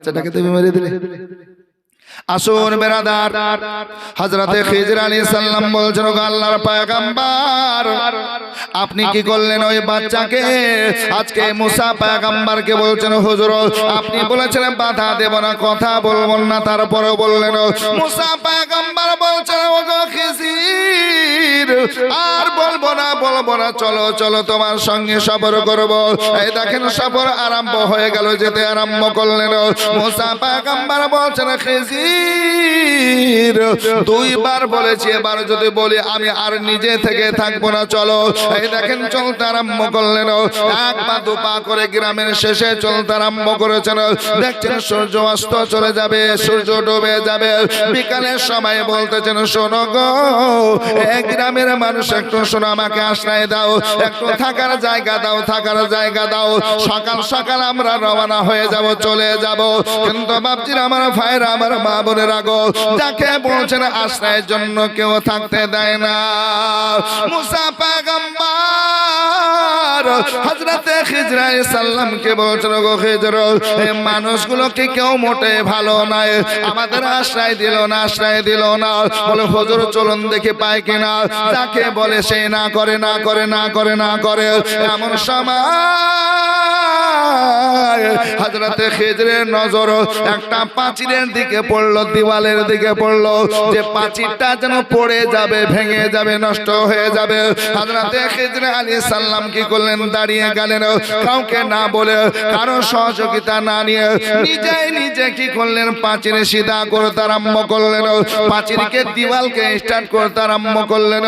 বাচ্চাটাকে তুমি মেরে দিলে। আসুন বেরাদার, হযরতে খিজর আলাইহিস সালাম বলছেন, ওগো আল্লাহর পয়গম্বর, আপনি কি করলেন ওই বাচ্চাকে? আজকে মুসা পয়গম্বরকে বলছেন, হুজুর আপনি বলেছিলেন বাধা দেব না, কথা বলবো না, তারপরেও বললেন। মুসা পয়গম্বর বলছেন, ওগো খিজির, আর বলবো না, চলো চলো তোমার সঙ্গে সফর করব। এই দেখেন সফর আরম্ভ হয়ে গেল, যেতে আরম্ভ করলেন। মুসা পয়গম্বর বলছেন, খিজির দুইবার বলেছি, এবার যদি বলি আমি আর নিজে থেকে থাকবো না, চলো। এই দেখেন চলতে আরম্ভ করলেন, এক পা দু পা করে গ্রামের শেষে চলতে আরম্ভ করেছেন। দেখছেন সূর্য অস্ত চলে যাবে, সূর্য ডুবে যাবে। বিকালের সময় বলতেছেন, শোনো গো এই গ্রামের মানুষ, একটু শোনো, আমাকে আশ্রয় দাও, একটু থাকার জায়গা দাও, থাকার জায়গা দাও। সকাল সকাল আমরা রওনা হয়ে যাব, চলে যাব। কিন্তু বাপজিরা, আমার ভাইরা, আমার মা বোনেরা গো, যাকে বলছেন আশ্রয়ের জন্য কেউ থাকতে দেয় না। মুসা পয়গম্বর হযরতে খিজর আলাইহিস সালামকে বলছেন, গো খিজর, এই মানুষগুলোকে কেউ মোটে ভালো নয়, আমাদের আশ্রয় দিল না, আশ্রয় দিল না। বলে হুজুর চলুন দেখি পায় কিনা। যাকে বলে সে না করে, না করে, না করে, না করে। এমন সময় হযরতে খিজরের নজর একটা পাঁচিলের দিকে পড়লো, দেওয়ালের দিকে পড়লো, যে পাঁচিলটা যেন পড়ে যাবে, ভেঙে যাবে, নষ্ট হয়ে যাবে। হযরতে খিজর আলাইহিস সালাম কি করলেন? দাঁড়িয়ে গেলেন, কাউকে না বলে, কারো সহযোগিতা না নিয়ে নিজে কি করলেন? পাঁচিল সিধা করতে আরম্ভ করলেন, পাঁচিলকে দেওয়ালকে স্টার্ট করতে আরম্ভ করলেন।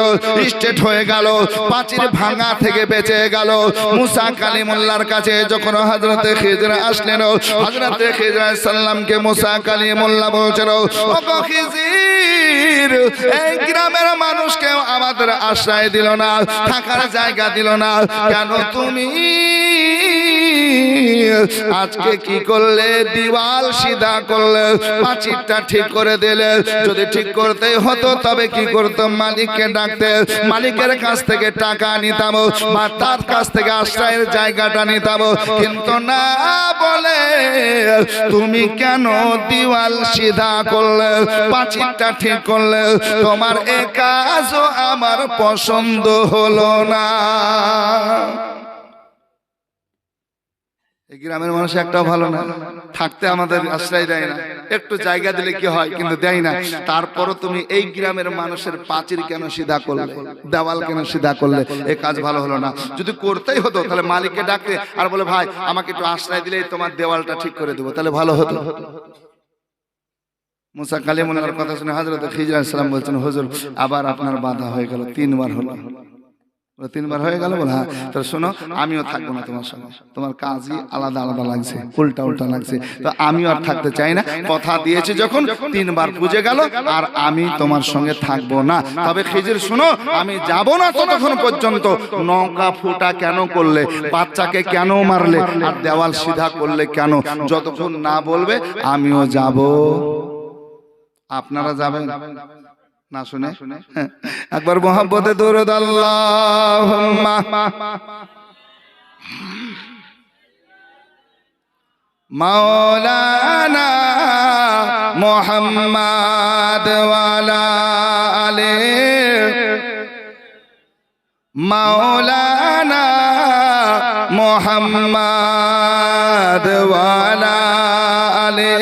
স্ট্রেট হয়ে গেল, পাঁচিল ভাঙা থেকে বেঁচে গেল। মুসা কালিমুল্লাহর কাছে যখন হযরতে খিজর আসলেন, হযরতে খিজর আলাইহিস সালামকে মুসা কালিমুল্লাহ বলছেন, ওগো খিজির, এই গ্রামের মানুষকে আমাদের আশ্রয় দিল না, থাকার জায়গা দিল না, কেন তুমি আজকে কি করলে? দেওয়াল সিধা করলে, পাঁচিলটা ঠিক করে দিলে। যদি ঠিক করতে হতো তবে কি করতাম? মালিককে ডাকতে, মালিকের কাছ থেকে টাকা নিতাম, বা তার কাছ থেকে আশ্রয়ের জায়গাটা নিতাম। কিন্তু না বলে তুমি কেন দেওয়াল সিধা করলে, পাঁচিলটা ঠিক করলে? তোমার এ কাজও আমার পছন্দ হলো না। এই গ্রামের মানুষ একটাও ভালো না, থাকতে আমাদের আশ্রয় দেয় না, একটু জায়গা দিলে কি হয়, কিন্তু দেয় না। তারপরও তুমি এই গ্রামের মানুষের পাঁচিল কেন সিধা করলে, দেওয়াল কেন সিধা করলে? এই কাজ ভালো হলো না। যদি করতেই হতো তাহলে মালিককে ডাকতে আর বলে, ভাই আমাকে একটু আশ্রয় দিলেই তোমার দেওয়ালটা ঠিক করে দেবো, তাহলে ভালো হতো। মুসা কালিমুল্লাহর কথা শুনে হযরত খিজর আলাইহিস সালাম বলছেন, হুজুর আবার আপনার বাধা হয়ে গেল, তিনবার হলো। তিনবার হয়ে গেল? বলে হ্যাঁ। তো শোনো, আমিও থাকবো না তোমার সঙ্গে, তোমার কাজই আলাদা আলাদা লাগছে, উল্টা উল্টা লাগছে, তো আমিও আর থাকতে চাই না। কথা দিয়েছি যখন, তিনবার পুজে গেল, আর আমি তোমার সঙ্গে থাকবো না। তবে খিজির শোনো, আমি যাব না ততক্ষণ পর্যন্ত নৌকা ফুটা কেন করলে, বাচ্চাকে কেন মারলে, আর দেওয়াল সিধা করলে কেন, যতক্ষণ না বলবে আমিও যাব। আপনারা যাবেন না? শুনে একবার মোহাব্বতে দরুদ আল্লাহুম্মা মাওলানা মুহাম্মাদ ওয়ালা আলে মাওলানা মুহাম্মাদ ওয়ালা আলে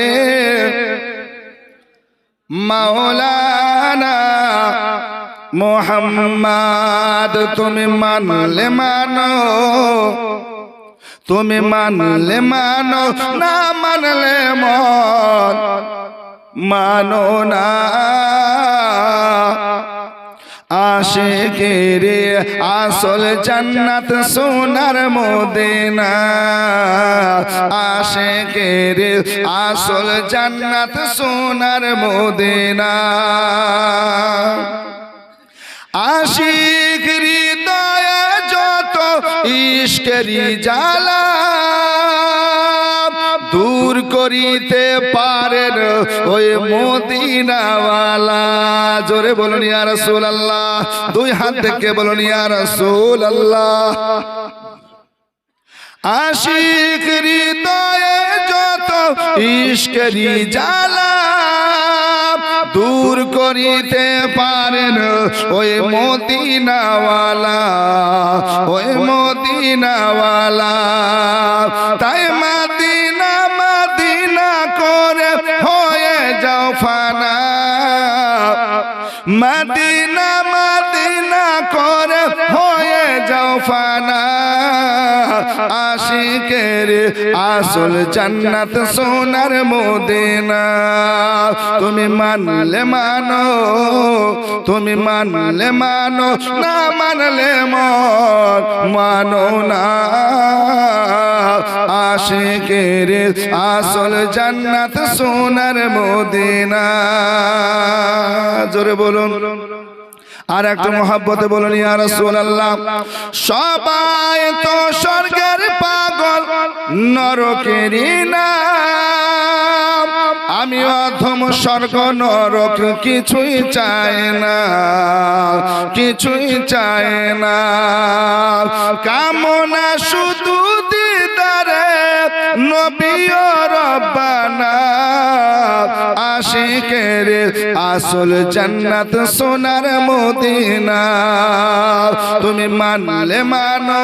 মাওলানা মুহাম্মাদ। তুমি মানলে মানো, তুমি মানলে মানো, না মানলে মানো না। আশিকের আসল জান্নাত সোনার মদিনা, আশিকের আসল জান্নাত সোনার মদিনা। আশিক হৃদয়ে যত ইশকেরি জ্বালা দূর করিতে পারেন ওই মদিনাওয়ালা। জোরে বলুন ইয়া রাসূলুল্লাহ, দুই হাত থেকে বলুন ইয়া রাসূলুল্লাহ। আশিক হৃদয়ে যত তো ইশকেরি জ্বালা দূর করিতে পারেন ওই মদিনাওয়ালা, ওই মদিনাওয়ালা। তাই মদিনা মদিনা করে হয়ে যাও ফানা, মদিনা মদিনা করে হয়ে যাও ফানা। আশিকের আসল জান্নাত সোনার মদিনা। তুমি মানলে মানো, তুমি মানলে মানো, না মানলে মন মানো না। আশিকের আসল জান্নাত সোনার মদিনা। জোরে বলুন আর একটু মহব্বতে বলুন ইয়া রাসূলুল্লাহ। সবাই তো স্বর্গের পাগল নরকেরই না, আমি অধম স্বর্গ নরক কিছুই চাই না, কিছুই চাই না। কামনা শুধু দিদারে নবী ও রব্বানা। আশিকের আসল জান্নাত সোনার মদিনা। তুমি মানলে মানো,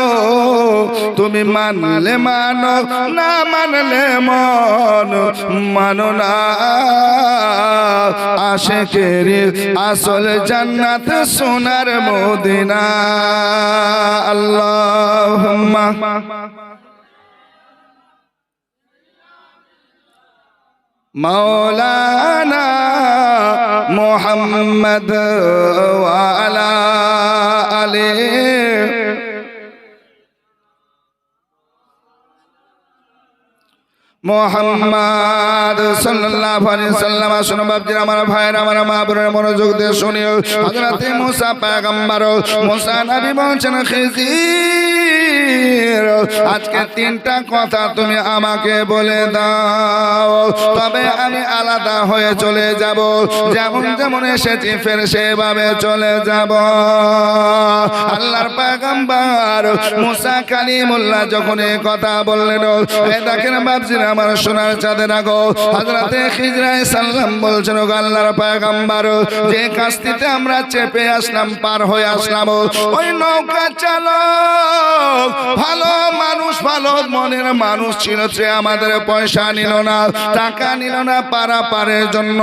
তুমি মানলে মানো, না মানলে মন মানো না। আশিকের আসল জান্নাত সোনার মদিনা। আল্লাহুম্মা মৌলানা মুহাম্মদ ওয়া আলা আলিহি মুহাম্মদ সাল্লাল্লাহু আলাইহি ওয়াসাল্লাম। শুনো বাপজিরা, আমার ভাইরা, আমার মা বোনেরা, মনোযোগ দিয়ে শুনিও। হযরত মুসা পয়গম্বর, মুসা নবী বলছেন খিজির, আজকে তিনটা কথা তুমি আমাকে বলে দাও, তবে আমি আলাদা হয়ে চলে যাব। যেমন যেমন এসেছি ফের সেভাবে চলে যাব। আল্লাহর পয়গম্বর মুসা কালিমুল্লাহ যখন এই কথা বললেন, এই দেখেন বাপজিরা আমার সোনার চাঁদের আগো, হযরতে খিজির আলাইহিস সালাম বলছেন, ও আল্লাহর পয়গম্বর, যে কাস্তিতে আমরা চেপে আসলাম, পার হয়ে আসলাম, ওই নৌকা চালক ভালো মানুষ, ভালো মনের মানুষ ছিল। সে আমাদের পয়সা নিল না, টাকা নিল না, পারাপারের জন্য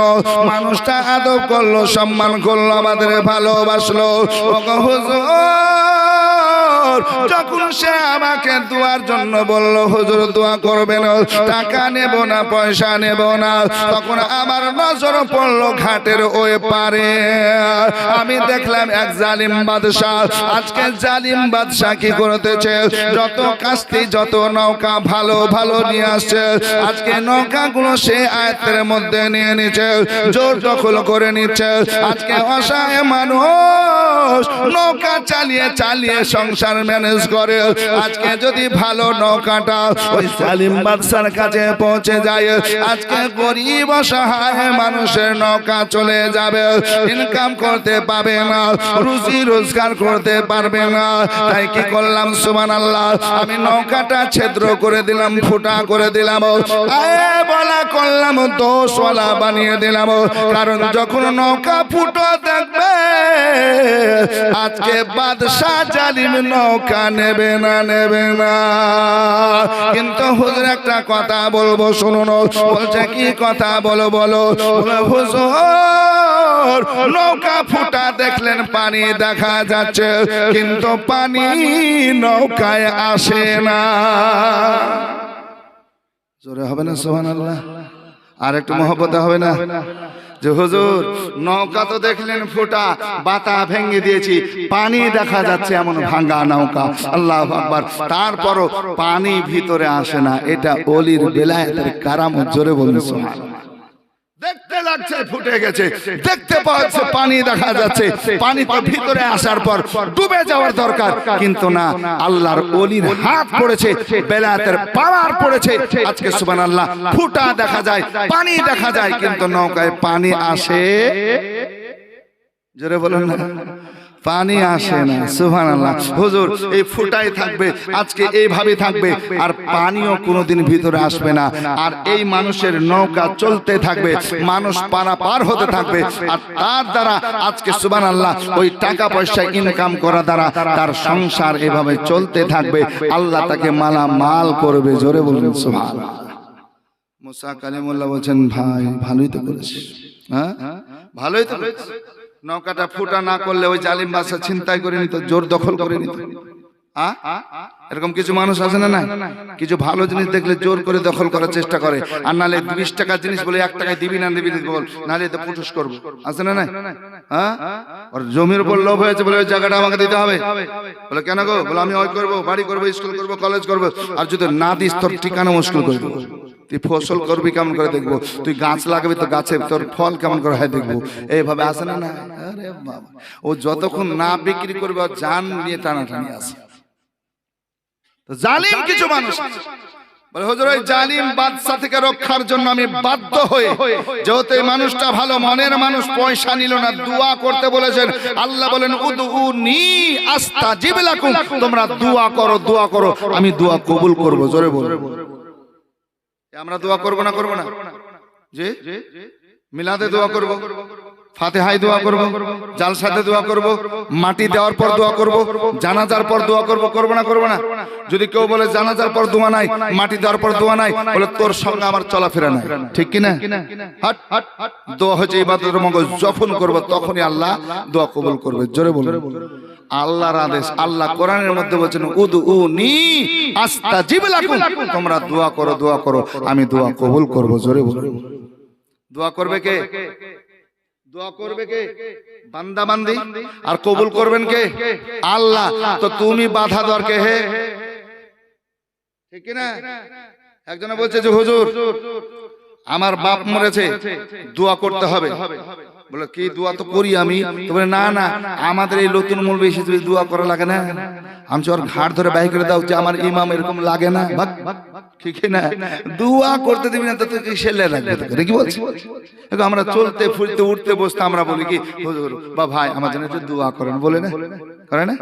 মানুষটা আদব করলো, সম্মান করলো, আমাদের ভালোবাসলো। ও হুজুর, যখন সে আমাকে দোয়ার জন্য বলল, হুজুর দোয়া করবেন, টাকা নেব না, পয়সা নেব না, তখন আমার নজর পড়লো ঘাটের ওই পারে। আমি দেখলাম এক জালিম বাদশা। আজকে জালিম বাদশা কি করতেছে, যত কাস্তি যত নৌকা ভালো ভালো নিয়ে আসছে, আজকে নৌকাগুলো সে আয়ত্তের মধ্যে নিয়ে নিচ্ছে, জোর দখল করে নিচ্ছে। আজকে অসহায় মানুষ নৌকা চালিয়ে চালিয়ে সংসার ম্যানেজ করে। আজকে যদি ভালো নৌকাটা ওই জালিম বাদশার কাছে পৌঁছে যায়, আজকে গরিব অসহায় মানুষের নৌকা চলে যাবে, ইনকাম করতে পারবে না, রুজি রোজগার করতে পারবে না। তাই কি করলাম, সুবহানাল্লাহ, আমি নৌকাটা ছিদ্র করে দিলাম, ফুটা করে দিলাম, বলা করলাম, দোষওয়ালা বানিয়ে দিলাম। কারণ যখন নৌকা ফুটো দেখবে, আজকে বাদশা জালিম নৌকা নেবে না, নেবে না। কিন্তু হুজুর একটা কথা বলবো, শুনুন। বলছে কি কথা, বলো বলো। হুজুর, নৌকা ফুটা দেখলেন, পানি দেখা যাচ্ছে, কিন্তু পানি নৌকায় আসে না। জোরে হবে না সুবহানাল্লাহ? আর একটু মহব্বতে হবে না? যে হুজুর, নৌকা তো দেখলেন ফুটা, বাতা ভেঙে দিয়েছি, পানি দেখা যাচ্ছে এমন ভাঙা নৌকা, আল্লাহু আকবার, তারপরও পানি ভিতরে আসে না। এটা ওলির বেলায়েতের কারামত। জোরে বলুন সুবহানাল্লাহ। দেখতে লাগছে ফুটে গেছে, দেখতে পাচ্ছে পানি দেখা যাচ্ছে, পানি তো ভিতরে আসার পর ডুবে যাওয়ার দরকার, কিন্তু না, আল্লাহর ওলির হাত পড়েছে, বেলায়েতের পাওয়ার পড়েছে। আজকে সুবহানাল্লাহ, ফুটা দেখা যায়, পানি দেখা যায়, কিন্তু নৌকায় পানি আসে। জোরে বলুন না। পানি আসে না। সুবহানাল্লাহ। হুজুর এই ফুটাই থাকবে, আজকে এইভাবে থাকবে, আর পানিও কোনোদিন ভিতরে আসবে না। আর এই মানুষের নৌকা চলতে থাকবে, মানুষ পারাপার হতে থাকবে, আর তার দ্বারা আজকে সুবহানাল্লাহ ওই টাকা পয়সা ইনকাম করা দ্বারা তার সংসার এভাবে চলতে থাকবে। আল্লাহ তাকে মালামাল করবে। জোরে বলুন সুবহানাল্লাহ। মুসা কালিমুল্লাহ বলছেন, ভাই ভালোই তো করেছিস, হ্যাঁ ভালোই তো করেছিস। নৌকাটা ফুটা না করলে ওই জালিম বাদশা ছিনতাই করে নিত, জোর দখল করে নিত। এরকম কিছু মানুষ আছে না? কিছু ভালো জিনিস দেখলে জোর করে দখল করার চেষ্টা করে, আর নালে 20 টাকার জিনিস বলে 1 টাকায় দিবি না দিবি বল, নালে তো পুটুস করবো। আছে না? হ্যাঁ, ওর জমির উপর লোভ হয়েছে বলে ওই জায়গাটা আমাকে দিতে হবে। বলে কেন গো? বলে আমি ওই করবো, বাড়ি করবো, স্কুল করবো, কলেজ করবো, আর যদি না দিস তোর ঠিকানা মুশকিল করে দেবো। তুই ফসল করবি কেমন করে দেখবো, তুই গাছ লাগাবি তো গাছে তোর ফল কেমন করে হয় দেখবো। এইভাবে আসে না? আরে বাবা, ও যতক্ষণ না বিক্রি করবে ওর জান নিয়ে টানাটানি আছে। জালিম কিছু মানুষ বলে, হুজুর ওই জালিম বাদশা থেকে রক্ষার জন্য আমি বাধ্য হয়ে, যেহেতু এই মানুষটা ভালো মনের মানুষ, পয়সা নিল না, দোয়া করতে বলেছেন। আল্লাহ বলেন, উদউনি আস্তাজিব লাকুম, তোমরা দোয়া করো, দোয়া করো, আমি দোয়া কবুল করব। জোরে বলো। আমরা দোয়া করব না? করব না? জি, মিলাদে দোয়া করব, ফাতিহায় দোয়া করব, জালসাতে দোয়া করব, মাটি দেওয়ার পর দোয়া করব, জানাজার পর দোয়া করব। করব না? করব না? যদি কেউ বলে জানাজার পর দোয়া নাই, মাটি দেওয়ার পর দোয়া নাই, বলে তোর সঙ্গে আমার চলাফেরা নাই। ঠিক কি না? হাট হাট হাট। দোয়া হচ্ছে ইবাদতের মগজ, যখন করব তখনই আল্লাহ দোয়া কবুল করবে। জোরে বলুন। আল্লাহর আদেশ, আল্লাহ কোরআনের মধ্যে বলেছেন, উদউনি আস্তাজিব লাকুম, তোমরা দোয়া করো, দোয়া করো, আমি দোয়া কবুল করব। জোরে বলুন। দোয়া করবে কে? দোয়া করবে কে? বান্দা বান্দি। আর কবুল করবেন কে? আল্লাহ। তো তুমি বাধা দেওয়ার কে? হে, ঠিক না? একজনে বলছে যে হুজুর আমার বাপ মরেছে, দোয়া করতে হবে। বলে কি দোয়া তো করি আমি। তো বলে না না, আমাদের এই নতুন মৌলবি এসে তুমি দোয়া করা লাগে না, আমি ওর ঘাট ধরে বাই করে দাও যে আমার ইমাম এরকম লাগে না। ঠিক না? দোয়া করতে দিবি না তো তুই ছেলে রাখবে। কি বলছি? আমরা চলতে ফুলতে উঠতে বসতে আমরা বলি কি হুজুর বা ভাই আমার জন্য একটু দোয়া করেন, বলে না? করে না?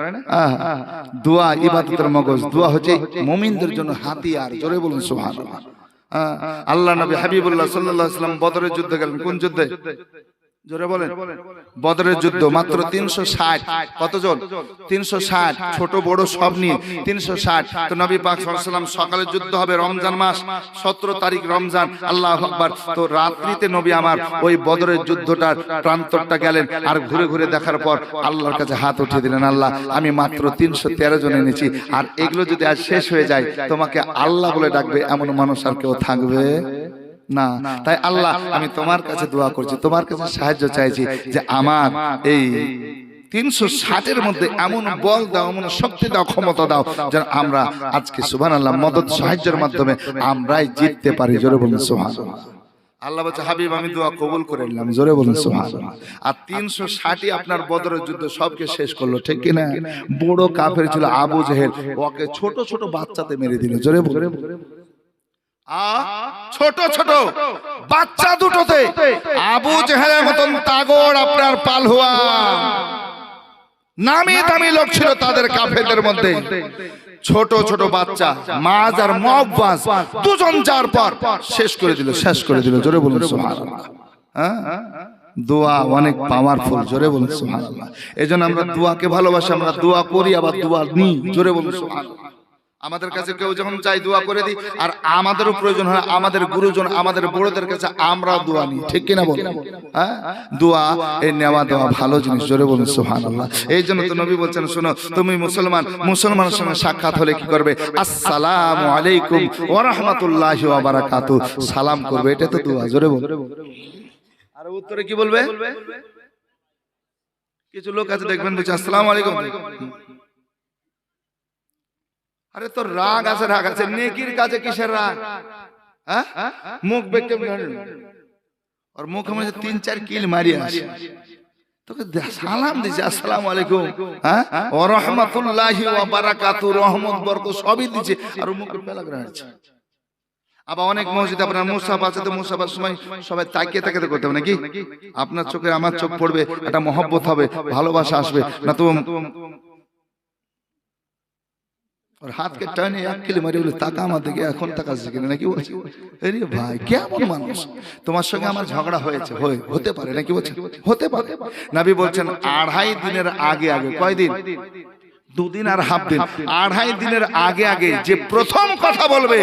দোয়া ইবাদতের মগজ, দোয়া হচ্ছে মুমিনদের জন্য হাতিয়ার। জোরে বলুন সুবহানাল্লাহ। আল্লাহ নবী হাবিবুল্লাহ সাল্লাল্লাহু আলাইহি ওয়াসাল্লাম বদরের যুদ্ধে গেলেন। কোন যুদ্ধে? জোরে বলেন। বদরের যুদ্ধ। মাত্র 360। কতজন? 360, ছোট বড় সব নিয়ে 360। তো নবী পাক সাল্লাল্লাহু আলাইহি ওয়াসাল্লাম সকালে যুদ্ধ হবে, রমজান মাস, 17 তারিখ রমজান। আল্লাহু আকবার। তো রাত্রিতে নবী আমার ওই বদরের যুদ্ধটার প্রান্তরটা গেলেন, আর ঘুরে ঘুরে দেখার পর আল্লাহর কাছে হাত উঠিয়ে দিলেন, আল্লাহ আমি মাত্র 313 জন এনেছি, আর এগুলো যদি আজ শেষ হয়ে যায় তোমাকে আল্লাহ বলে ডাকবে এমন মানুষ আর কেউ থাকবে না। তাই আল্লাহ আমি তোমার কাছে দোয়া করছি, তোমার কাছে সাহায্য চাইছি যে আমার এই 360-এর মধ্যে এমন বল দাও, এমন শক্তি দাও, ক্ষমতা দাও, যেন আমরা আজকে সুবহানাল্লাহ মদদ সাহায্যের মাধ্যমে আমরাই জিততে পারি। জোরে বলুন সুবহানাল্লাহ। আল্লাহ বলছে হাবিব আমি দোয়া কবুল করে নিলাম। জোরে বলুন সুবহানাল্লাহ। আর 360ই আপনার বদরের যুদ্ধ সবকে শেষ করলো। ঠিক কি না? বড় কাফের ছিল আবু জেহেল, ওকে ছোট ছোট বাচ্চাতে মেরে দিল। জোরে বলুন। ছোট ছোট বাচ্চা দুটোতে আবু জেহেলের মতন তাগড় আপনার পালহুয়া নামি দামি লোক ছিল তাদের কাফেরদের মধ্যে। ছোট ছোট বাচ্চা মাজ আর মুআওয়াজ দুজন যার পর শেষ করে দিল, শেষ করে দিল। জোরে বলুন সুবহানাল্লাহ। দোয়া অনেক পাওয়ারফুল। জোরে বলুন সুবহানাল্লাহ। এজন্য আমরা দোয়াকে ভালোবাসি, আমরা দোয়া করি আবার দোয়া নিই। জোরে বলুন সুবহানাল্লাহ। আমাদের কাছে কেউ যখন চাই দোয়া করে দিই, আর আমাদেরও প্রয়োজন হয় আমাদের গুরুজন আমাদের বড়দের কাছে আমরা দোয়া নিই। ঠিক কিনা বলুন? হ্যাঁ, দোয়া এই নেওয়া দেওয়া ভালো জিনিস। জোরে বলুন সুবহানাল্লাহ। এই জন্য তো নবী বলছেন, শোনো তুমি মুসলমান, মুসলমানের সঙ্গে সাক্ষাৎ হলে কি করবে? আসসালামু আলাইকুম ওয়া রাহমাতুল্লাহি ওয়া বারাকাতুহু, সালাম করবে। এটা তো দোয়া। জোরে বলুন। আর উত্তরে কি বলবে? কিছু লোক আছে দেখবেন বলছে আসসালামু আলাইকুম। আরে তোর রাগ আছে, রাগ আছে, নেকির কাজে কিসের রাগ? হ্যাঁ, মুখ বেঁকে আর মুখে মধ্যে 3-4 কিল মারি আসে, তোকে সালাম দিছে আসসালামু আলাইকুম, হ্যাঁ ওয়া রাহমাতুল্লাহি ওয়া বারাকাতুহু, রহমত বরকত সবই দিছে, আর মুখে পেলা করে আছে। আবার অনেক মসজিদে আপনার মুসাফা আছে, তো মুসাফার সময় সবাই তাকিয়ে তাকিয়ে করতে হবে নাকি? আপনার চোখে আমার চোখ পড়বে, একটা মহব্বত হবে, ভালোবাসা আসবে না তো और हाथ के टाने एक किले मारे बोले ताका আমার দিকে এখন তাকাচ্ছে কিনা নাকি বলছে? আরে ভাই কেমন মানুষ, তোমার সঙ্গে আমার ঝগড়া হয়েছে, হতে পারে নাকি বলছে? হতে পারে। নবী বলছেন 2.5 দিনের আগে আগে, কয় দিন? 2 দিন আর হাফ দিন, 2.5 দিনের আগে আগে যে প্রথম কথা বলবে,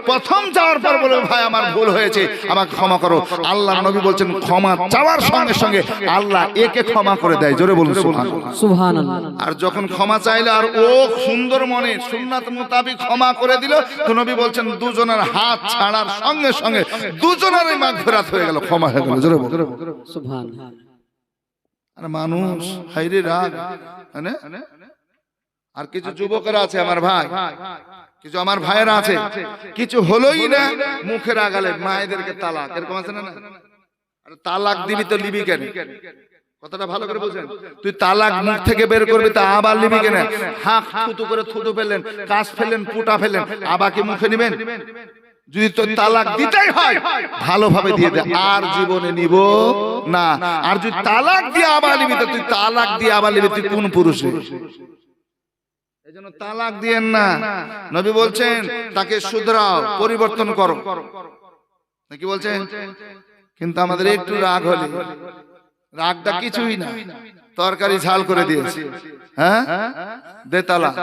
প্রথম যাওয়ার পর বলবে ভাই আমার ভুল হয়েছে, আমাকে ক্ষমা করো, আল্লাহর নবী বলছেন ক্ষমা চাওয়ার সঙ্গে সঙ্গে আল্লাহ একে ক্ষমা করে দেয়। জোরে বলুন সুবহানাল্লাহ। আর যখন ক্ষমা চাইলো আর ও সুন্দর মনে সুন্নাত মোতাবেক ক্ষমা করে দিল, তো নবী বলছেন দুজনের হাত ছাড়ার সঙ্গে সঙ্গে দুজনেরই মাগফিরাত হয়ে গেল, ক্ষমা হয়ে গেল। জোরে বলুন সুবহানাল্লাহ। আর মানুষ হাইরে রাগ, মানে আর কিছু যুবকেরা আছে আমার ভাই, কিছু আমার ভাইয়েরা আছে, কিছু হলোই না মুখের আগালে মায়েদেরকে তালাক, এরকম আছে না? আর তালাক দিবি তো লিবি কেন? কথাটা ভালো করে বুঝেন। তুই তালাক মুখ থেকে বের করবি তা আবার লিবি কেন? হাঁক থুতু করে থুতু ফেললেন, কাশ ফেললেন, পুটা ফেললেন, আবার কি মুখে নিবেন? যদি তো তালাক দিতেই হয় ভালোভাবে দিয়ে দে, আর জীবনে নিব না। আর যদি তালাক দিয়ে আবার নিবি, তো তুই তালাক দিয়ে আবার নিবি, তুই কোন পুরুষে? এজন্য তালাক দিয়েন না। নবী বলছেন তাকে শুধরাও, পরিবর্তন করো, নাকি বলছেন? কিন্তু আমাদের একটু রাগ হলে, রাগটা কিছুই না, তরকারি ঝাল করে দিয়েছে, হ্যাঁ দে তালাক।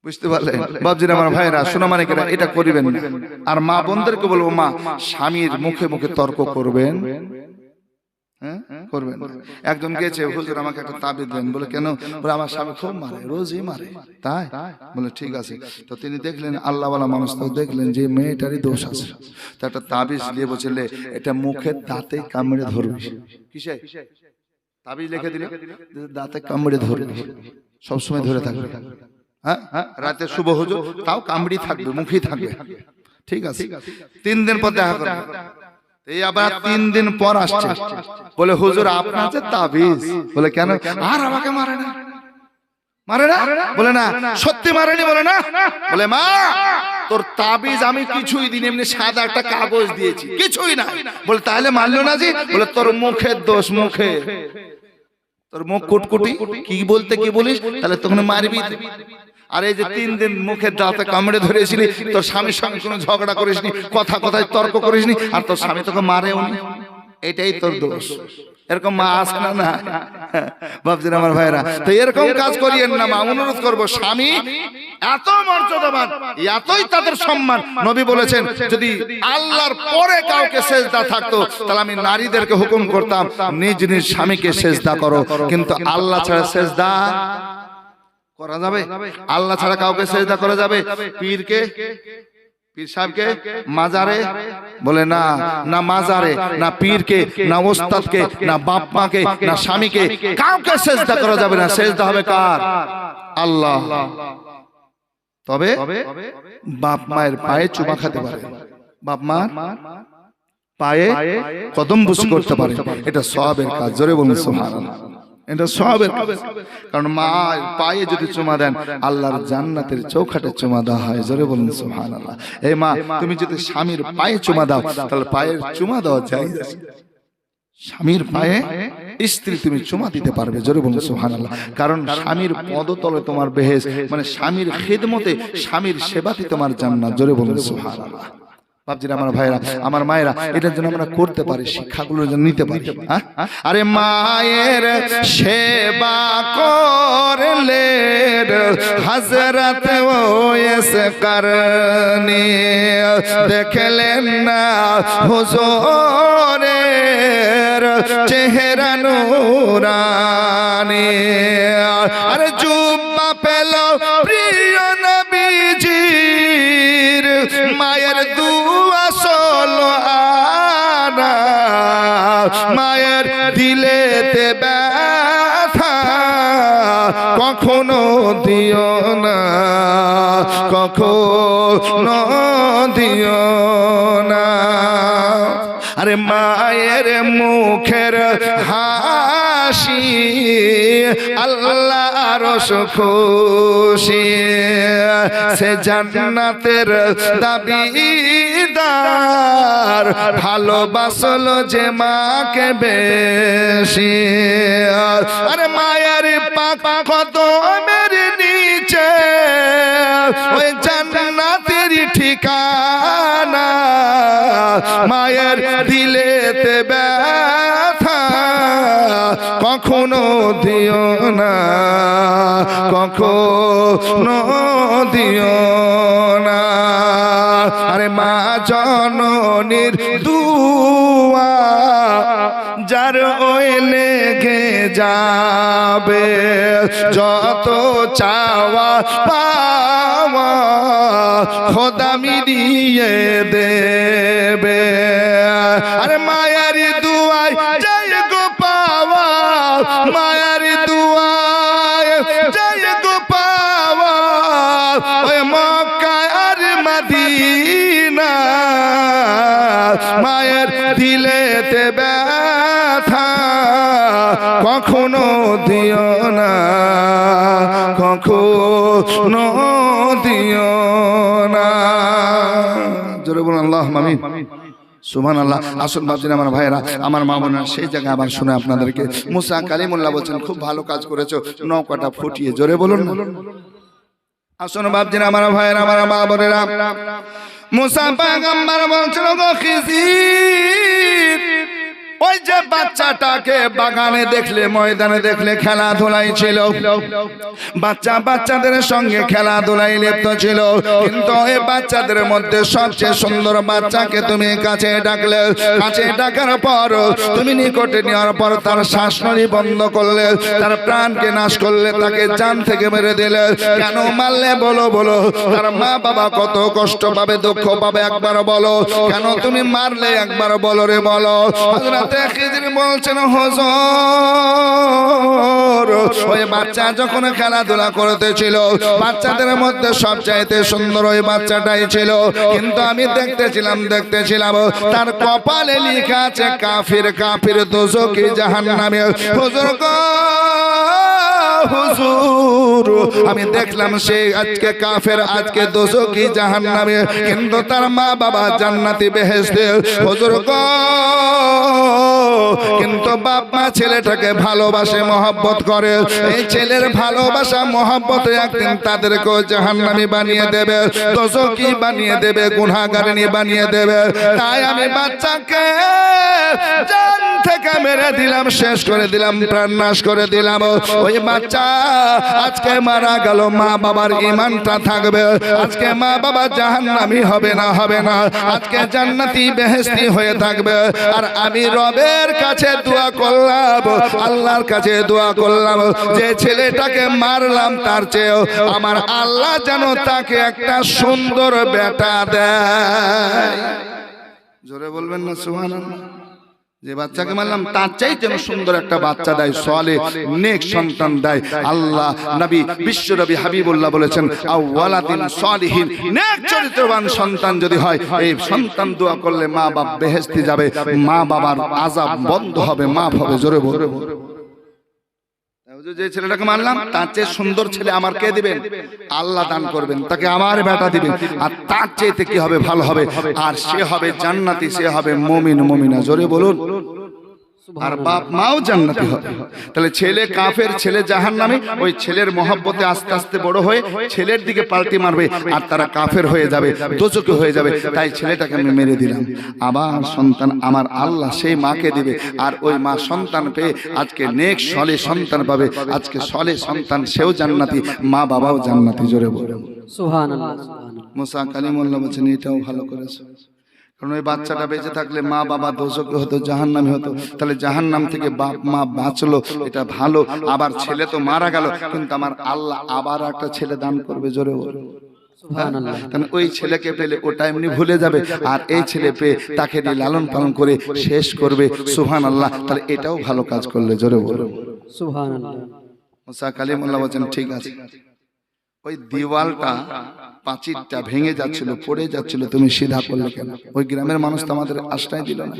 বুঝতে পারলেন বাবজির আমার ভাইরা, সোনা মানিকেরা, এটা করিবেন না। আর মা বোনদেরকে বলবো, মা স্বামীর মুখে মুখে তর্ক করবেন, করবেন। একজন গেছে, হুজুর আমাকে একটা তাবিজ দেন। বলে কেন? বলে আমার স্বামী খুব মারে, রোজই মারে। তাই? বলে ঠিক আছে। তো তিনি দেখলেন আল্লাহওয়ালা মানুষ, তো দেখলেন যে মেয়েটারই দোষ আছে, তো একটা তাবিজ দিয়ে বলছিলে এটা মুখের দাঁতে কামড়ে ধরবে। কিসে? তাবিজ লিখে দিলে দাঁতে কামড়ে ধরবে, সবসময় ধরে থাকবে, হ্যাঁ রাতে শুভ হুজুর, তাও কামড়ি থাকবে, মুখেই থাকবে। ঠিক আছে, 3 দিন পর দেখা করবে। এই আবার 3 দিন পর আসছে, বলে হুজুর আপনার যে তাবিজ। বলে কেন? আর আমাকে মারে না, মারে না। বলে না, সত্যি মারেনি। বলে না। বলে মা তোর তাবিজ আমি কিছুই দিন, এমনি সাদা একটা কাগজ দিয়েছি, কিছুই না। বলে তাহলে মারলো না জি? বলে তোর মুখের দোষ, মুখে তোর মুখ কুটকুটি, কি বলতে কি বলিস, তাহলে তখন মারবি। আর এই যে 3 দিন মুখের দাঁতে কামড়ে ধরেছিলি, তোর স্বামীর সঙ্গে কোনো ঝগড়া করিসনি, কথা কথায় তর্ক করিসনি, আর তোর স্বামী তোকে মারেও নি, এটাই তোর দোষ। এরকম মা আছে না? না বাবজিরা আমার ভাইরা, তো এরকম কাজ করিয়েন না মা, অনুরোধ করবো। স্বামী এত মর্যাদাবান, এতই তাদের সম্মান। নবী বলেছেন যদি আল্লাহর পরে কাউকে সেজদা থাকতো, তাহলে আমি নারীদেরকে হুকুম করতাম নিজ নিজ স্বামীকে সেজদা করো। কিন্তু আল্লাহ ছাড়া সেজদা করা যাবে? আল্লাহ ছাড়া কাউকে সেজদা করা যাবে? পীরকে, পীর সাহেবকে, মাজারে? বলে না, না মাজারে, না পীরকে, না ওস্তাদকে, না বাপ মাকে, না স্বামীকে, কাউকে সেজদা করা যাবে না। সেজদা হবে কার? আল্লাহ। তবে বাপ মায়ের পায়ে চুমা খেতে পারে, বাপ মার পায়ে কদম বুসি করতে পারে, এটা সওয়াবের কাজ। জোরে বলুন সুবহানাল্লাহ। এটা সওয়াবের কাজ, কারণ মায়ের পায়ে যদি চুমা দেন আল্লাহর জান্নাতের চৌখাটে চুমা দেওয়া হয়। জোরে বলুন সুবহানাল্লাহ। এই মা তুমি যদি স্বামীর পায়ে চুমা দাও, তাহলে পায়ের চুমা দেওয়া যায়, স্বামীর পায়ে স্ত্রী তুমি চুমা দিতে পারবে। জোরে বলুন সুবহানাল্লাহ। কারণ স্বামীর পদতলে তোমার বেহেশত, মানে স্বামীর খিদমতে, স্বামীর সেবাতে তোমার জান্নাত। জোরে বলুন সুবহানাল্লাহ। বাপজিরা আমার ভাইরা, আমার মায়েরা, এটার জন্য আমরা করতে পারি, শিক্ষাগুলো যেন নিতে পারি। আরে মায়ের সেবা করলে হযরত ওয়াইস করনি দেখলেন না হুজুরের চেহারা নূরানি। আরে জুব্বা পেল প্রিয় নবীজির, মায়ের দুয়া সলো আনা, মায়ের দিলেতে ব্যথা কখনো দিও না, কখনো দিও না। আরে মায়ের মুখের হাসি আল্লাহ আরশ খুশি সে জান্নাতের দাবিদার ভালোবাসলো যে মাকে বেশি আরে মায়ের পাক কত মেরে নিচে ওই জান্নাতের ঠিকানা মায়ের দিলেতে ব্যথা কখনো দিও না কখনো দিও না আরে মা জননীর দুয়া যার ওই লেগে যাবে যত চাওয়া পাওয়া খোদা মিলিয়ে দেবে আরে মায়ের দুয়ায় জয় গো পাওয়া মায়ের দুয়ায় জয় গো পাওয়া ওই মক্কা আর মদিনা মায়ের দিলেতে ব্যথা কখনো দিও না কখনো দিও না জোরে বলুন আল্লাহুম্মা আমিন সুবহানাল্লাহ আসুন বাপজিন আমার ভাইরা আমার মা বোনেরা সেই জায়গায় আবার শুনে আপনাদেরকে মুসা কালিমুল্লাহ বলছেন খুব ভালো কাজ করেছো নৌকাটা ফুটিয়ে জোরে বলুন আসুন বাপজিন আমার ভাইরা আমার মা বোনেরা মুসা পয়গম্বর বলছিল গো খিজির ওই যে বাচ্চাটাকে বাগানে দেখলে ময়দানে দেখলে খেলাধুলাই ছিল বাচ্চাদের সঙ্গে খেলাধুলাই লিপ্ত ছিল কিন্তু এই বাচ্চাদের মধ্যে সবচেয়ে সুন্দর বাচ্চাকে তুমি কাছে ডাকলে কাছে ডাকার পর তুমি নিকটে নেওয়ার পর তার শ্বাসনালী বন্ধ করলে তার প্রাণকে নাশ করলে তাকে জান থেকে মেরে দিলে কেন মারলে বলো বলো তার মা বাবা কত কষ্ট পাবে দুঃখ পাবে একবার বলো কেন তুমি মারলে একবার বলো রে বলো হযরত খিজির বলছেন হুজুর ওই বাচ্চা যখন খেলাধুলা করতেছিল বাচ্চাদের মধ্যে সবচাইতে সুন্দর ওই বাচ্চাটাই ছিল কিন্তু আমি দেখতেছিলাম তার কপালে লেখা আছে কাফির কাফির দোজখী জাহান্নামে হুজুর গো হুজুর আমি দেখলাম সে আজকে কাফের আজকে দোজখী জাহান্নামে কিন্তু তার মা বাবা জান্নাতি বেহেশতে হুজুর গো কিন্তু বাপ মা ছেলেটাকে ভালোবাসে মহব্বত করে এই ছেলের ভালোবাসা মহব্বতে একদিন তাদেরকেও জাহান্নামী বানিয়ে দেবে দোজখী বানিয়ে দেবে গুনাহগারিনী বানিয়ে দেবে তাই আমি বাচ্চাকে জান থেকে মেরে দিলাম শেষ করে দিলাম প্রাণ নাশ করে দিলাম ওই বাচ্চা আজকে মারা গেল মা বাবার ঈমানটা থাকবে আজকে মা বাবা জাহান্নামী হবে না আজকে জান্নাতি বেহেশতি হয়ে থাকবে আর আমি রবের কাছে দোয়া করলাম আল্লাহর কাছে দোয়া করলাম যে ছেলেটাকে মারলাম তার চেয়েও আমার আল্লাহ যেন তাকে একটা সুন্দর বেটা দেয় জোরে বলবেন না সুবহানাল্লাহ যে বাচ্চাকে মারলাম তার চাইতে সুন্দর একটা বাচ্চা দেয় সালেহ নেক সন্তান দেয় আল্লাহ নবী বিশ্ব নবী হাবিবুল্লাহ বলেছেন আওয়ালাদিন সালিহিন নেক চরিত্রবান সন্তান যদি হয় এই সন্তান দোয়া করলে মা বাপ বেহেশতে যাবে মা বাবার আযাব বন্ধ হবে মাফ হবে জোরে বলে যে ছেলেটাকে মারলাম তার চেয়ে সুন্দর ছেলে আমার কে দিবেন আল্লাহ দান করবেন তাকে আমার বেটা দিবেন আর তার চাইতে কি হবে ভালো হবে আর সে হবে জান্নাতি সে হবে মুমিন মুমিনা জোরে বলুন আর বাপ মাও জান্নাতি হবে তাহলে ছেলে কাফের ছেলে জাহান্নামী ওই ছেলের মহব্বতে আস্তে আস্তে বড় হয়ে ছেলের দিকে পাল্টি মারবে আর তারা কাফের হয়ে যাবে দোজখী হয়ে যাবে তাই ছেলেটাকে আমি মেরে দিলাম আবার সন্তান আমার আল্লাহ সেই মাকে দিবে আর ওই মা সন্তান পেয়ে আজকে নেক সালেহ সন্তান পাবে আজকে সালেহ সন্তান সেও জান্নাতি মা বাবাও জান্নাতি জোরে বলে সুবহানাল্লাহ মুসা কালিমুল্লাহ বলেন এটাও ভালো করেছে কারণ ওই বাচ্চাটা বেঁচে থাকলে মা বাবা দোজখী হতো জাহান্নামী হতো তাহলে জাহান্নাম থেকে বাপ মা বাঁচলো এটা ভালো আবার ছেলে তো মারা গেল কিন্তু আমার আল্লাহ আবার একটা ছেলে দান করবে জোরে বলে সুবহানাল্লাহ কারণ ওই ছেলেকে পেলে ওটা এমনি ভুলে যাবে আর এই ছেলে পেয়ে তাকে নিয়ে লালন পালন করে শেষ করবে সুবহানাল্লাহ তাহলে এটাও ভালো কাজ করলে জোরে বলে সুবহানাল্লাহ মুসা কালিমুল্লাহ বলেন ঠিক আছে ওই দেওয়ালটা পাঁচিরটা ভেঙে যাচ্ছিল পড়ে যাচ্ছিল তুমি সিধা করলে কেন ওই গ্রামের মানুষ তো আমাদের আশ্রয় দিল না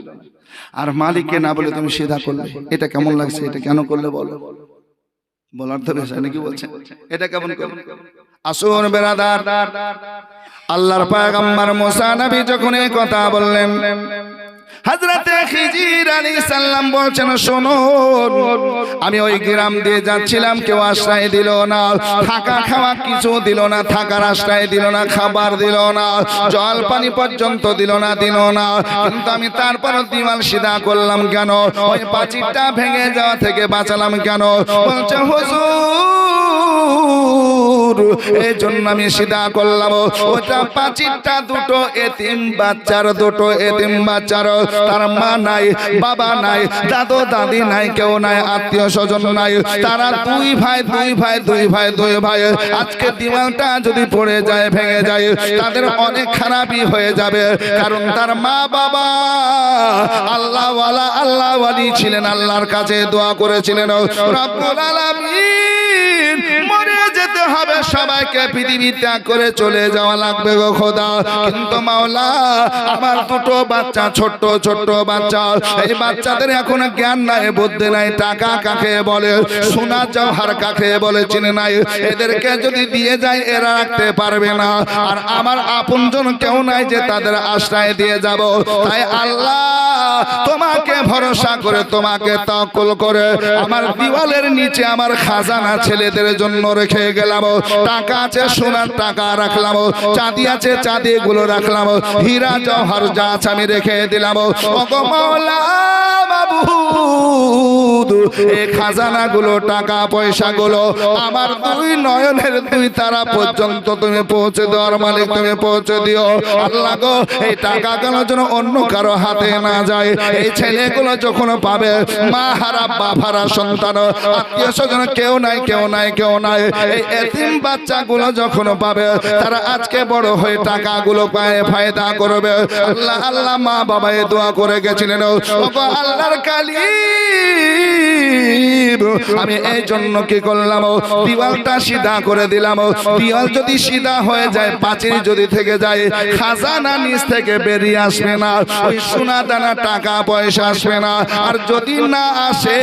আর মালিককে না বলে তুমি সিধা করলে এটা কেমন লাগছে এটা কেন করলে বলো বলার তো বিষয় নাকি বলছেন, এটা কেমন করে? আসুন বেরাদার, আল্লাহর পয়গম্বর মুসা নবী যখন এই কথা বললেন, হযরতে খিজির আলাইহিস সালাম বলছেন, শোনো, আমি ওই গ্রাম দিয়ে যাচ্ছিলাম, কেউ আশ্রয় দিল না, থাকা খাওয়া কিছু দিল না, থাকার আশ্রয় দিল না, খাবার দিল না, জল পানি পর্যন্ত দিল না। কিন্তু আমি তারপর দিওয়াল সিধা করলাম কেন? ওই প্রাচীরটা ভেঙে যাওয়া থেকে বাঁচালাম কেন? বলছে, হুজুর, এই জন্য আমি সিধা করলাম, ওটা প্রাচীরটা দুটো এতিম বাচ্চার, তার মা নাই, বাবা নাই, দাদু দাদি নাই, কেউ নাই, আত্মীয় স্বজন নাই, তারা দুই ভাই। আজকে দিওয়ালটা যদি পড়ে যায়, ভেঙে যায়, তাদের অনেক খারাপই হয়ে যাবে, কারণ তার মা বাবা আল্লাহ ওয়ালি ছিলেন, আল্লাহর কাছে দোয়া করেছিলেন, রব্বুল আলামিন মরে যেতে হবে, সবাইকে পৃথিবী ত্যাগ করে চলে যাওয়া লাগবে গো খোদা, কিন্তু মাওলা আমার দুটো বাচ্চা, ছোট্ট বাচ্চা, এই বাচ্চাদের এখন জ্ঞান নাই, বুদ্ধি নাই, টাকা কাকে বলে, সোনা জওহর কাকে বলে চিনে নাই, এদেরকে যদি দিয়ে যায় এরা রাখতে পারবে না, আর আমার আপনজন কেউ নাই যে তাদের আশ্রয় দিয়ে যাব। তাই আল্লাহ তোমাকে ভরসা করে, তোমাকে তাওয়াক্কুল করে আমার দিওয়ালের নিচে আমার খাজানা ছেলেদের জন্য রেখে গেলাম, টাকা আছে সোনার টাকা রাখলাম, চাঁদি আছে চাঁদি গুলো রাখলাম, হীরা জওহর যা আছে আমি রেখে দিলাম। ওগো মাওলা মাবুদ, এই খাজানা গুলো, টাকা পয়সা গুলো আমার দুই নয়নের দুই তারা পর্যন্ত তুমি পৌঁছে দেওয়ার মালিক, তুমি পৌঁছে দিও আল্লাহ গো। এই টাকা গুলো যেন অন্য কারো হাতে না যায়, এই ছেলেগুলো যখন পাবে, মা হারা বাপ হারা সন্তান, আত্মীয় স্বজন কেউ নাই, এই এতিম বাচ্চাগুলো যখন পাবে, তারা আজকে বড় হয়ে টাকাগুলো পায় ফায়দা করবে। আল্লাহ মা বাবা এ দোয়া করে গেছিলেন, আল্লাহর কালিম, আমি এই জন্য কি করলাম, দিওয়ালটা সিধা করে দিলাম। দিওয়াল যদি সিধা হয়ে যায়, পাঁচিল যদি থেকে যায়, খাজানা নিচ থেকে বেরিয়ে আসবে না, ওই সোনা দানা টাকা পয়সা আসবে না, আর যদি না আসে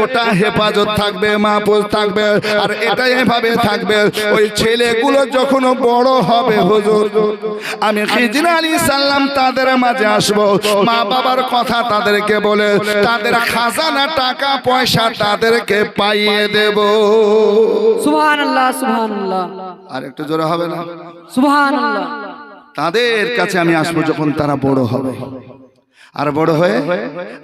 ওটা হেফাজত থাকবে, মাহফুজ থাকবে, আর এটা এভাবে থাকবে। ওই ছেলেগুলো যখন বড় হবে, হুজুর আমি খিজির আলাইহিস সালাম তাদের মাঝে আসবো, মা বাবার কথা তাদেরকে বলে তাদের খাজানা টাকা পয়সা তাদেরকে পাইয়ে দেব। সুবহানাল্লাহ, সুবহানাল্লাহ, আর একটু জোরে হবে না? সুবহানাল্লাহ। তাদের কাছে আমি আসবো যখন তারা বড় হবে, আর বড় হয়ে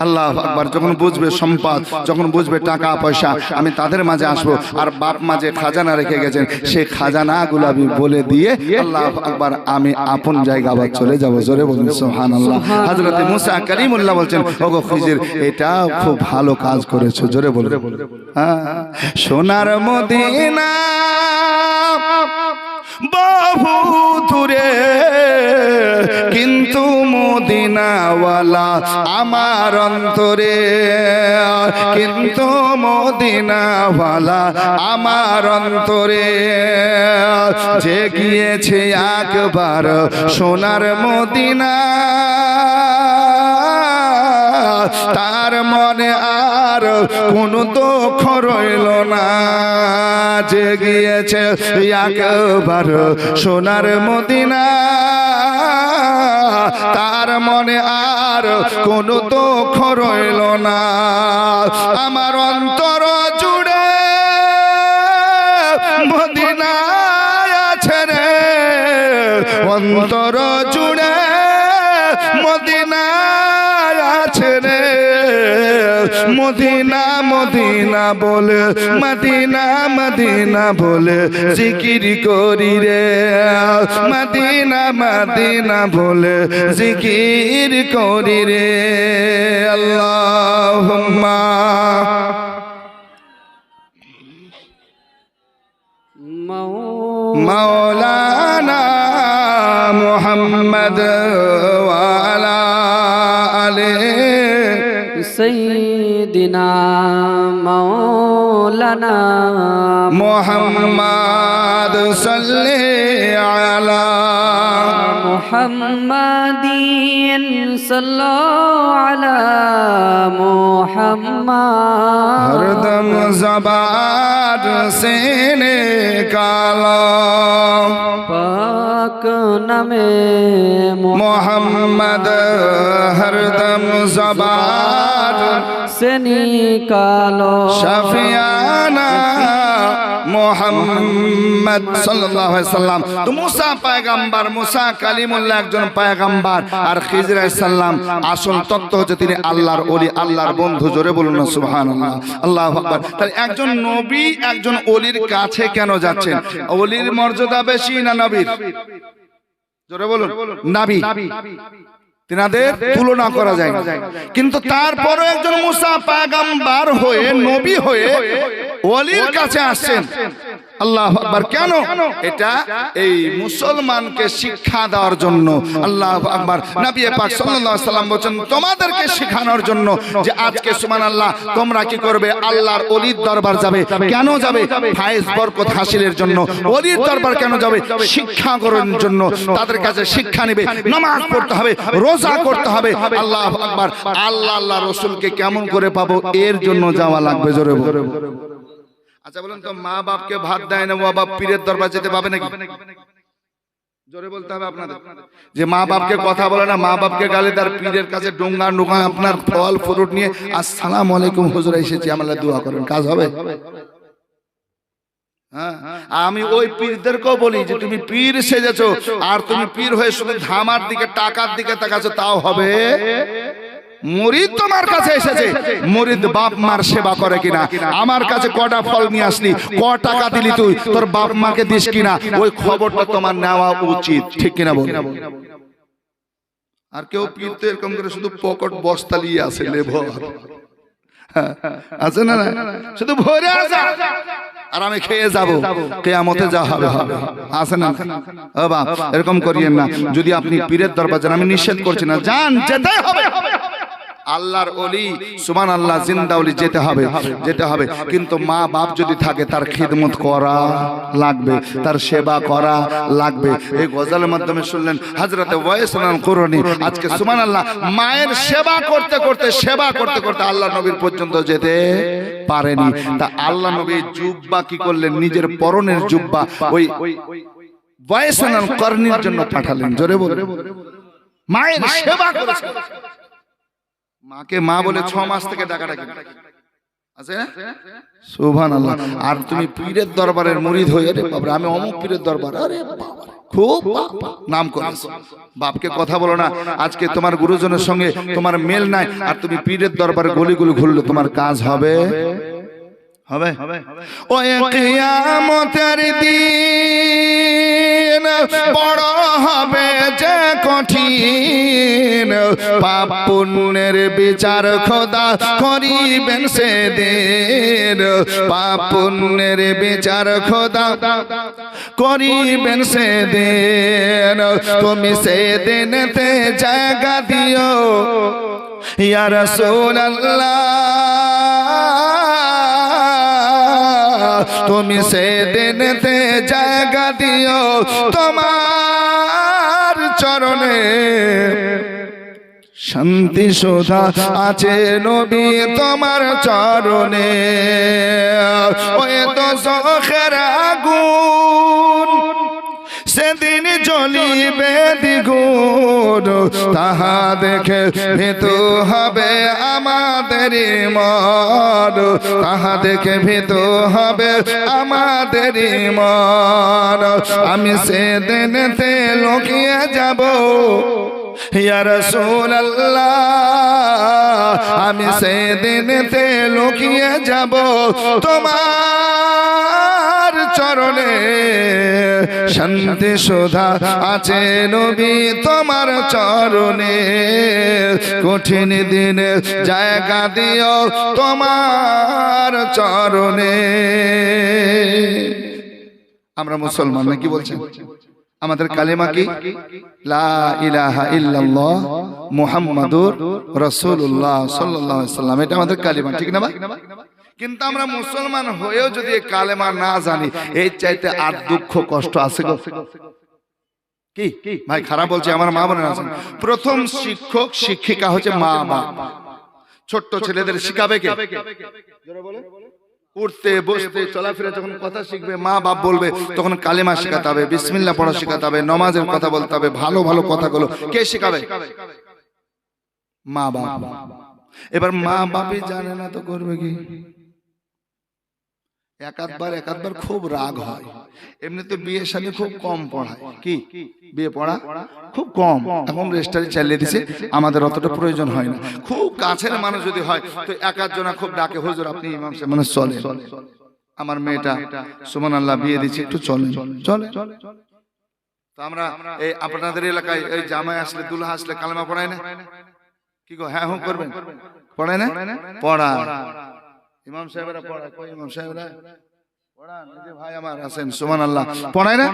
আল্লাহু আকবার যখন বুঝবে সম্পদ, যখন বুঝবে টাকা পয়সা, আমি তাদের মাঝে আসবো। আর বাপ মাঝে খাজানা রেখে গেছেন, সেই খাজানাগুলো আমি বলে দিয়ে আল্লাহু আকবার আমি আপন জায়গা আবার চলে যাব। জোরে বলুন সুবহানাল্লাহ। হযরত মুসা কালিমুল্লাহ বলছেন, ওগো খিজির, এটা খুব ভালো কাজ করেছো। জোরে বলুন। হ্যাঁ, সোনার মদিনা বহু দূরে, কিন্তু মদিনাওয়ালা আমার অন্তরে, কিন্তু মদিনাওয়ালা আমার অন্তরে, যে গিয়েছে একবার সোনার মদিনা, তার মনে আর কোনো দুঃখ রইল না, যে গিয়েছে একবার সোনার মদিনা, তার মনে আর কোনো দুঃখ রইল না। আমার অন্তর জুড়ে মদিনা আছে রে, অন্তর জুড়ে মদিনা আছে রে, মদিনা মদিনা বলে, মদিনা মদিনা বলে জিকির করি রে, মদিনা মদিনা বলে জিকির করি রে। আল্লাহুম্মা মাওলানা মুহাম্মদ ওয়া আলা আলিহি সাইয়্যিদিনা মাওলানা মুহাম্মদ সাল্লি আলা মুহাম্মাদিন সাল্লাল্লাহু আলা মুহাম্মাদ मोहम्मद हरदम ज़बान से निकालो पाक नमे मोहम्मद हरदम ज़बान से निकालो शफियाना मोहम्मद सल्लल्लाहु अलैहि वसल्लम। तो मूसा पैगम्बर, मूसा কালিমুল্লাহ একজন পয়গম্বর, আর খিজর আলাইহিস সালাম আসল তত্ত্ব হচ্ছে তিনি আল্লাহর ওলি, আল্লাহর বন্ধু। জোরে বলুন না সুবহানাল্লাহ, আল্লাহু আকবার। তাহলে একজন নবী একজন ওলির কাছে কেন যাচ্ছেন? ওলির মর্যাদা বেশি না নবীর? জোরে বলুন। নবী, তিনাদের তুলনা করা যায় না, কিন্তু তারপরও একজন মুসা পয়গম্বর হয়ে নবী হয়ে ওলির কাছে আসছেন। আল্লাহু আকবার। কেন? এটা এই মুসলমানকে শিক্ষা দেওয়ার জন্য। আল্লাহু আকবার। নবী পাক সাল্লাল্লাহু আলাইহি ওয়াসাল্লাম বলেন তোমাদেরকে শেখানোর জন্য যে আজকে সুবহানাল্লাহ তোমরা কি করবে? আল্লাহর ওলির দরবার যাবে। কেন যাবে? ফায়েজ বরকত হাসিলের জন্য। ওলির দরবার কেন যাবে? শিক্ষা গ্রহণের জন্য। তাদের কাছে শিক্ষা নেবে, নামাজ পড়তে হবে, রোজা করতে হবে। আল্লাহু আকবার। আল্লাহ রাসূলকে কেমন করে পাবো? এর জন্য যাওয়া লাগবে। জোরে বলো। আচ্ছা বলেন তো, মা বাপকে ভাত দেয় না, মা বাপ পীরের দরবার যেতে পাবে নাকি? জোরে বলতে হবে আপনাদের। যে মা বাপকে কথা বলে না, মা বাপকে গালি, তার পীরের কাছে ডোঙ্গা ডোঙ্গা আপনার ফল ফ্রুট নিয়ে আসসালামু আলাইকুম হুজুর এসেছি, আমরা দোয়া করেন, কাজ হবে? আমি ওই পীরদেরকেও বলি যে তুমি পীর সেজেছো, আর তুমি পীর হয়ে শুধু ধামার দিকে টাকার দিকে তাকাচ্ছো, তাও হবে? মুরিদ তোমার কাছে এসেছে, মুরিদ বাপ মার সেবা করে কিনা, আমার কাছে কটা ফল নিয়ে আসলি, ক টাকা দিলি তুই, তোর বাপ মাকে দিস কিনা, ওই খবরটা তোমার নেওয়া উচিত, ঠিক কিনা বল? আর কেউ পীর তো এরকম করে শুধু পকেট বস্তা নিয়ে আসে, লেভর আছে না, শুধু ভরে আসা আর আমি খেয়ে যাবো, কিয়ামতে যা হবে হবে, আছে না? ও বাপ, এরকম করিয়েন না। যদি আপনি পীরের দরবার যান, আমি নিষেধ করছি না, যান, যেতে হবে। আল্লাহর ওলি সুবহানাল্লাহ, জিন্দা ওলি, যেতে হবে, যেতে হবে। কিন্তু মা বাপ যদি থাকে, তার খিদমত করা লাগবে, তার সেবা করা লাগবে। এই গজলের মাধ্যমে শুনলেন হযরতে ওয়াইস আল-কুরনি আজকে সুবহানাল্লাহ মায়ের সেবা করতে করতে, সেবা করতে করতে আল্লাহ নবীর পর্যন্ত যেতে পারেনি। তা আল্লাহ নবী জুব্বা কি করলেন? নিজের পরনের জুব্বা ওই ওয়াইস আল-কুরনির জন্য পাঠালেন। জোরে বলুন। মায়ের সেবা করেছে। মাকে মা বলে 6 মাস থেকে ডাকাডাকি আছে, সুবহানাল্লাহ। আর তুমি পীরের দরবারের মুরিদ হয়ে, রে বাবা আমি অমুক পীরের দরবার, আরে বাবা খুব নাম করেছো, বাপকে কথা বলো না। আজকে তোমার গুরুজনের সঙ্গে তোমার মেল নাই, আর তুমি পীরের দরবারে গলিগুলি ঘুরলে তোমার কাজ হবে? হবে? ওই কিয়ামতের দিন বড় হবে যে কঠিন, পাপ পুণ্যের বিচার খোদা করিবেন সেদিন, পাপ পুণ্যের বিচার খোদা করিবেন সেদিন। তুমি সেদিনতে জায়গা দিও ইয়া রাসূলুল্লাহ, তুমি সেদিনতে জায়গা দিও তোমার চরণে, শান্তি সুধা আছে নবী তোমার চরণে। ওই তো চোখের আগুন সেদিন জ্বলিবে দ্বিগুণ, তাহা দেখে ভীতু হবে আমাদের মন, তাহা দেখে ভীতু হবে আমাদের মন। আমি সেদিনতে লুকিয়ে যাব ইয়া রাসূলুল্লাহ, আমি সেদিনতে লুকিয়ে যাব তোমার চরণে, শান্তি সুধা আছে নবী তোমার চরণে। কঠিন দিনে জায়গা দিও তোমার চরণে। আমরা মুসলমান নাকি বলছেন? আমাদের কালেমা কি? লা ইলাহা ইল্লাল্লাহ মুহাম্মাদুর রাসূলুল্লাহ সাল্লাল্লাহু আলাইহি ওয়াসাল্লাম, এটা আমাদের কালেমা, ঠিক না ভাই? কিন্তু আমরা মুসলমান হয়েও যদি এই কালেমা না জানি, এই চাইতে আর দুঃখ কষ্ট আছে গো? কি ভাই খারাপ বলছি, আমার মা বোনেরা আছেন, প্রথম শিক্ষক শিক্ষিকা হচ্ছে মা বাবা। ছোট্ট ছেলেদের শিখাবে কে? জোরে বলে। উঠতে বসতে চলাফেরা যখন কথা শিখবে, মা বাপ বলবে, তখন কালেমা শেখাতে হবে, বিসমিল্লাহ পড়া শেখাতে হবে, নামাজের কথা বলতে হবে, ভালো ভালো কথাগুলো কে শেখাবে? মা বাপ। এবার মা বাপই জানে না তো করবে কি? একাধবার খুব রাগ হয়। এমনিতে বিয়ের সাথে খুব কম পড়ায়, কি বিয়ে পড়া খুব কম, এখন রেজিস্ট্রারি চালিয়ে দিছে, আমাদের অতটা প্রয়োজন হয় না। খুব কাছের মানুষ যদি হয় তো এক আধজনা খুব ডাকে, হুজুর আপনি ইমাম সাহেব মানে চলে, আমার মেয়েটা সুবহানাল্লাহ বিয়ে দিচ্ছে, একটু চলে চলে। তো আমরা এই আপনাদের এলাকায় এই জামাই আসলে দুলহা আসলে কালেমা পড়ায় না? কি গো, হ্যাঁ হুঁ করবেন? পড়ায় না? পড়া ইমাম সাহেবরা পড়ায়, কই ইমাম সাহেবরা পড়ান, এই যে ভাই আমার আছেন সুবহানাল্লাহ, পড়ায় না?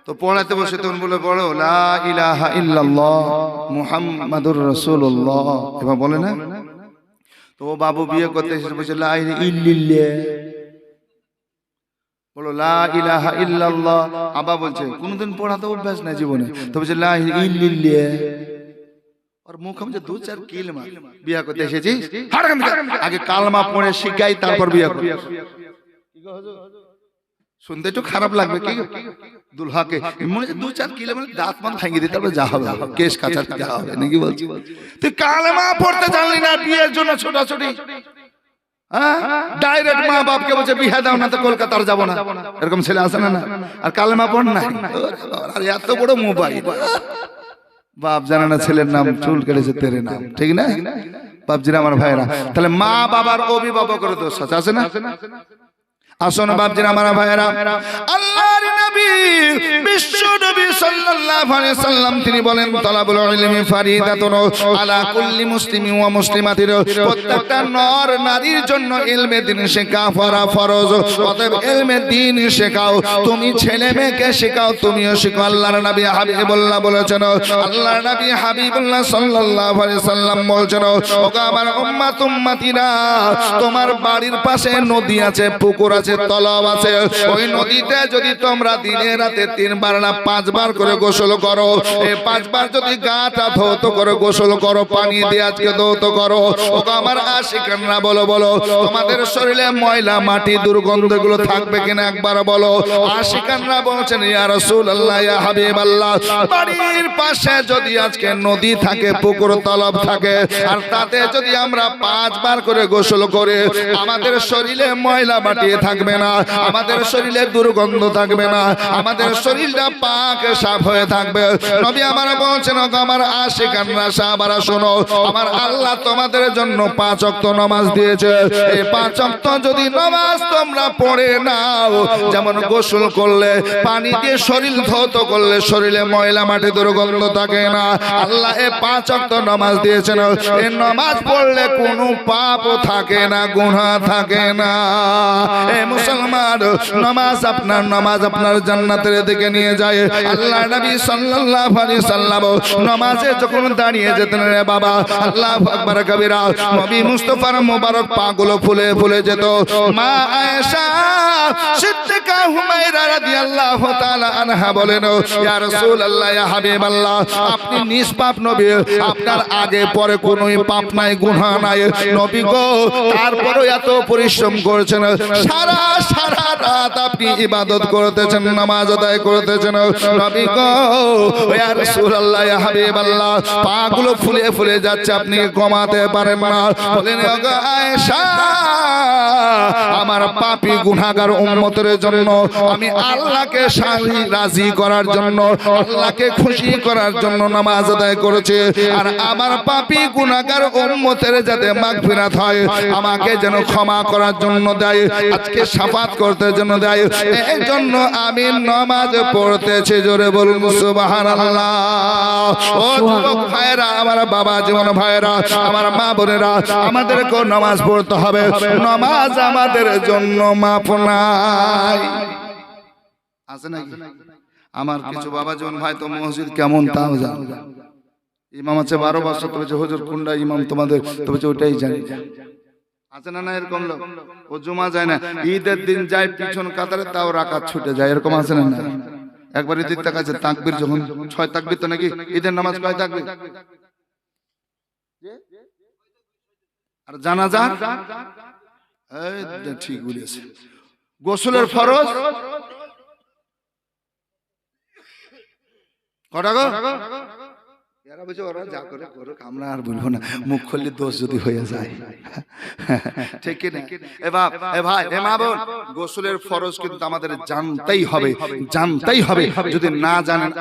তো পড়াতে বসে তখন বলে পড়ো লা ইলাহা ইল্লাল্লাহ মুহাম্মাদুর রাসূলুল্লাহ, এবার বলে না? তো ও বাবু বিয়ে করতে এসে বলছে লা ইলাহা ইল্লাল্লাহ, বলো লা ইলাহা ইল্লাল্লাহ। আবা বলছে কোনদিন পড়াতে অভ্যাস নাই জীবনে, তো বলছে লা ইলাহা ইল্লাল্লাহ, আর মুখ আমি যে দু চার কিলমা বিয়া করতে এসেছিস, আগে কালমা পড়ে শিখাই তারপর বিয়া কর। শুনতে একটু খারাপ লাগবে কি দুলহাকে, মনে হচ্ছে দু চার কিলোমিটার দাঁত মান ভাঙিয়ে দিতে হবে, যা হবে কেস কাছার যা হবে নাকি বলছি। তুই কালমা পড়তে জানলি না, বিয়ের জন্য ছোটাছুটি, ডাইরেক্ট মা বাপকে বলছে বিয়ে দাও না তো কলকাতার যাবো না, এরকম ছেলে আসে না? আর কালমা পড় না, আর এত বড় মোবাইল, বাপ জানে না ছেলের নাম চুল কেটেছে তেরে নাম, ঠিক না বাপজিরা আমার ভাইরা? তাহলে মা বাবার অভিভাবকের দোষ আছে না? আসুন বাপজিরা আমার ভাইরা, আল্লাহর নবী বিশ্ব নবী সাল্লাল্লাহু আলাইহি সাল্লাম তিনি বলেন তালাবুল ইলমি ফারিদাতুন আলা কুল্লি মুসলিমিন ওয়া মুসলিমাতিন, প্রত্যেকটা নর নারীর জন্য ইলমে দ্বীন শেখা ফরজ। অতএব ইলমে দ্বীন শেখাও, তুমি ছেলে মেয়েকে শেখাও, তুমিও শেখো। আল্লাহর নবী হাবিবুল্লাহ বলেছেন, আল্লাহর নবী হাবিবুল্লাহ সাল্লাল্লাহু আলাইহি সাল্লাম বলেছেন, ওগো আমার উম্মতিরা, তোমার বাড়ির পাশে নদী আছে, পুকুর আছে, তলাব আছে, ওই নদীতে যদি তোমরা দিনে রাতে 3 বার না 5 বার করে গোসল করো, এই 5 বার যদি গাটা ধৌত করে গোসল করো, পানি দিয়ে আজকে ধৌত করো, ওগো আমার আশিকানরা বলো তোমাদের শরীরে ময়লা মাটি দুর্গন্ধ গুলো থাকবে কিনা একবার বলো। আশিকানরা বলছেন ইয়া রাসূলুল্লাহ ইয়া হাবিবাল্লাহ, বাড়ির পাশে যদি আজকে নদী থাকে, পুকুর তলাব থাকে, আর তাতে যদি আমরা 5 বার করে গোসল করে, আমাদের শরীরে ময়লা মাটি থাকবে না, আমাদের শরীরে দুর্গন্ধ থাকবে না, আমাদের শরীরটা পাক সাফ হয়ে থাকবে। নবী আমার বলছেন, আমার আশিকানরা সাহাবারা শোনো, আমার আল্লাহ তোমাদের জন্য 5 ওয়াক্ত নামাজ দিয়েছে, এই 5 ওয়াক্ত যদি নামাজ তোমরা পড়ে নাও, যেমন গোসল করলে পানি দিয়ে শরীর ধৌত করলে শরীরে ময়লা মাটি দুর্গন্ধ থাকে না, আল্লাহ এই 5 ওয়াক্ত নামাজ দিয়েছেন, এই নামাজ পড়লে কোনো পাপ থাকে না, গুনাহ থাকে না। এই মুসলমান, নামাজ আপনার জান্নাতের দিকে নিয়ে যায়। আল্লাহ নবী সাল্লাল্লাহু আলাইহি সাল্লাম নামাজে যখন দাঁড়িয়ে যেতেন রে বাবা, আল্লাহু আকবার কবিরা, নবী মুস্তাফার মোবারক পাগুলো ফুলে ফুলে যেত। মা আয়েশা সিদ্দিকা হুমায়রা রাদিয়াল্লাহু তাআলা আনহা বলেন, ইয়া রাসূলুল্লাহ ইয়া হাবিবাল্লাহ, আপনি নিষ্পাপ নবী, আপনার আগে পরে কোনো পাপ নাই, গুনাহ নাই নবী গো, তারপরেও এত পরিশ্রম করেছেন, সারা রাত আপনি ইবাদত করতেছেন, নামাজ আদায় করতেছেন, নবী গো ইয়া রাসূলুল্লাহ ইয়া হাবিবাল্লাহ, পাগুলো ফুলে ফুলে যাচ্ছে, আপনি কমাতে পারেন না। বলেন ওগো আয়েশা, আমার পাপী গুনাহগার উম্মতের জন্য আমি আল্লাহকে রাজি করার জন্য, আল্লাহকে খুশি করার জন্য নামাজ আদায় করেছি, আর আমার পাপী গুনাহগার উম্মতের যাতে মাগফিরাত হয়, আমাকে যেন ক্ষমা করার জন্য দেয়, আজকে শাফাত করতে জন্য দেয়, এই জন্য আমি নামাজ পড়তেছি। জোরে বলুন সুবহানাল্লাহ। ও যুবক ভাইরা, আমার বাবা জীবন ভাইরা, আমার মা বোনেরা, আমাদেরকে নামাজ পড়তে হবে, নামাজ আমাদের জন্য মাপ নাই, আছে নাকি? আমার কিছু বাবা জীবন ভাই তো মসজিদ কেমন তাও জানো, ইমাম আছে 12 বছর, তবে যে হুজুর কোনটা ইমাম তোমাদের, তবে যে ওইটাই জানি, আছে না? না এরকম লোক, ও জুমা যায় না, ঈদের দিন যায় পিছন কাতারে, তাও রাকাত ছুটে যায়, এরকম আছে না? একবার ঈদের কাছে তাকবীর যখন 6 তাকবীর, তো নাকি ঈদের নামাজ কয় তাকবীর? আর জানাজা এই ঠিক বলেছে। গোসলের ফরজ কটা গো? এরা বলছে ওরা যা করে করুক, আমরা আর বলবো না, মুখ খুললে দোষ যদি হয়ে যায়। ঠিক কি না? এ বাপ, এ ভাই, এ মা বোন, গোসলের ফরজ কিন্তু আমাদের জানতেই হবে, জানতেই হবে। যদি না জানেন